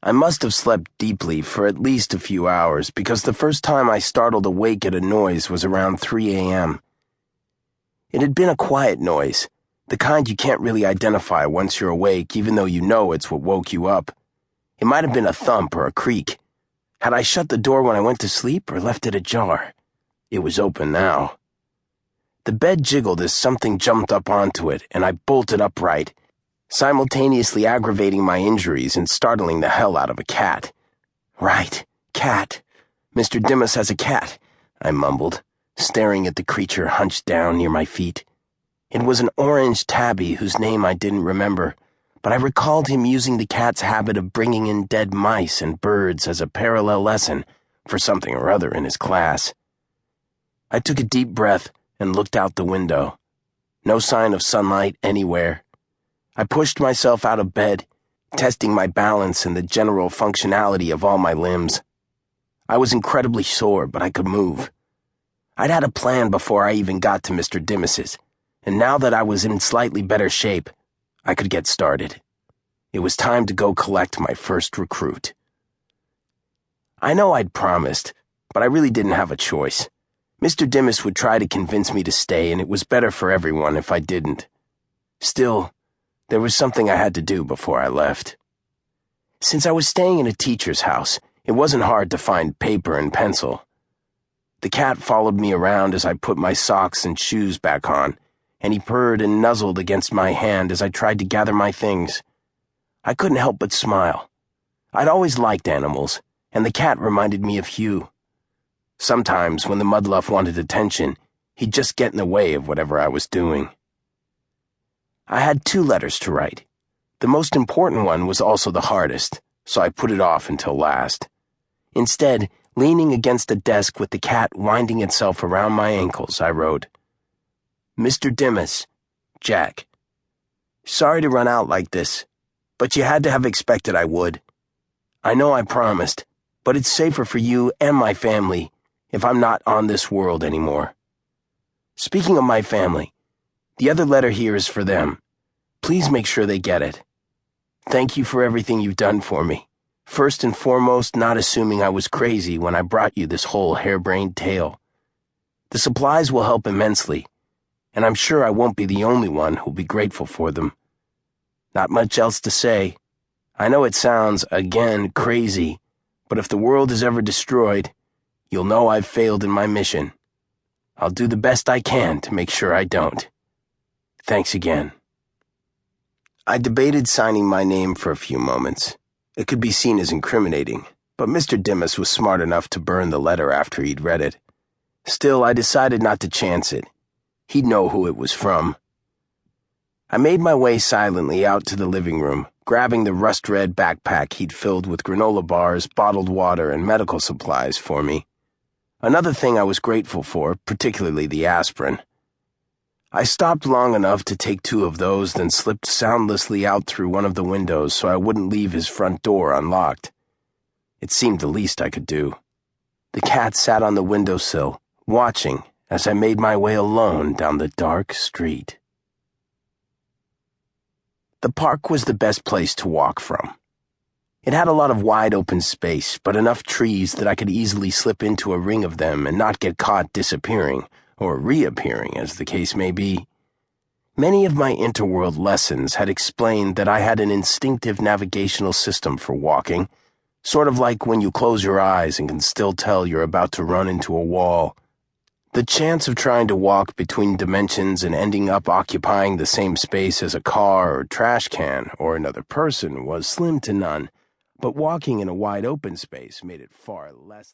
I must have slept deeply for at least a few hours because the first time I startled awake at a noise was around 3 a.m. It had been a quiet noise, the kind you can't really identify once you're awake even though you know it's what woke you up. It might have been a thump or a creak. Had I shut the door when I went to sleep or left it ajar? It was open now. The bed jiggled as something jumped up onto it, and I bolted upright, simultaneously aggravating my injuries and startling the hell out of a cat. Right, cat. Mr. Dimas has a cat, I mumbled, staring at the creature hunched down near my feet. It was an orange tabby whose name I didn't remember, but I recalled him using the cat's habit of bringing in dead mice and birds as a parallel lesson for something or other in his class. I took a deep breath and looked out the window. No sign of sunlight anywhere. I pushed myself out of bed, testing my balance and the general functionality of all my limbs. I was incredibly sore, but I could move. I'd had a plan before I even got to Mr. Dimas's, and now that I was in slightly better shape, I could get started. It was time to go collect my first recruit. I know I'd promised, but I really didn't have a choice. Mr. Dimas would try to convince me to stay, and it was better for everyone if I didn't. Still, there was something I had to do before I left. Since I was staying in a teacher's house, it wasn't hard to find paper and pencil. The cat followed me around as I put my socks and shoes back on, and he purred and nuzzled against my hand as I tried to gather my things. I couldn't help but smile. I'd always liked animals, and the cat reminded me of Hugh. Sometimes, when the mudluff wanted attention, he'd just get in the way of whatever I was doing. I had 2 letters to write. The most important one was also the hardest, so I put it off until last. Instead, leaning against the desk with the cat winding itself around my ankles, I wrote, Mr. Dimas, Jack. Sorry to run out like this, but you had to have expected I would. I know I promised, but it's safer for you and my family if I'm not on this world anymore. Speaking of my family, the other letter here is for them. Please make sure they get it. Thank you for everything you've done for me. First and foremost, not assuming I was crazy when I brought you this whole harebrained tale. The supplies will help immensely, and I'm sure I won't be the only one who'll be grateful for them. Not much else to say. I know it sounds, again, crazy, but if the world is ever destroyed, you'll know I've failed in my mission. I'll do the best I can to make sure I don't. Thanks again. I debated signing my name for a few moments. It could be seen as incriminating, but Mr. Dimas was smart enough to burn the letter after he'd read it. Still, I decided not to chance it. He'd know who it was from. I made my way silently out to the living room, grabbing the rust-red backpack he'd filled with granola bars, bottled water, and medical supplies for me. Another thing I was grateful for, particularly the aspirin. I stopped long enough to take 2 of those, then slipped soundlessly out through one of the windows so I wouldn't leave his front door unlocked. It seemed the least I could do. The cat sat on the windowsill, watching as I made my way alone down the dark street. The park was the best place to walk from. It had a lot of wide open space, but enough trees that I could easily slip into a ring of them and not get caught disappearing, or reappearing, as the case may be. Many of my InterWorld lessons had explained that I had an instinctive navigational system for walking, sort of like when you close your eyes and can still tell you're about to run into a wall. The chance of trying to walk between dimensions and ending up occupying the same space as a car or trash can or another person was slim to none, but walking in a wide open space made it far less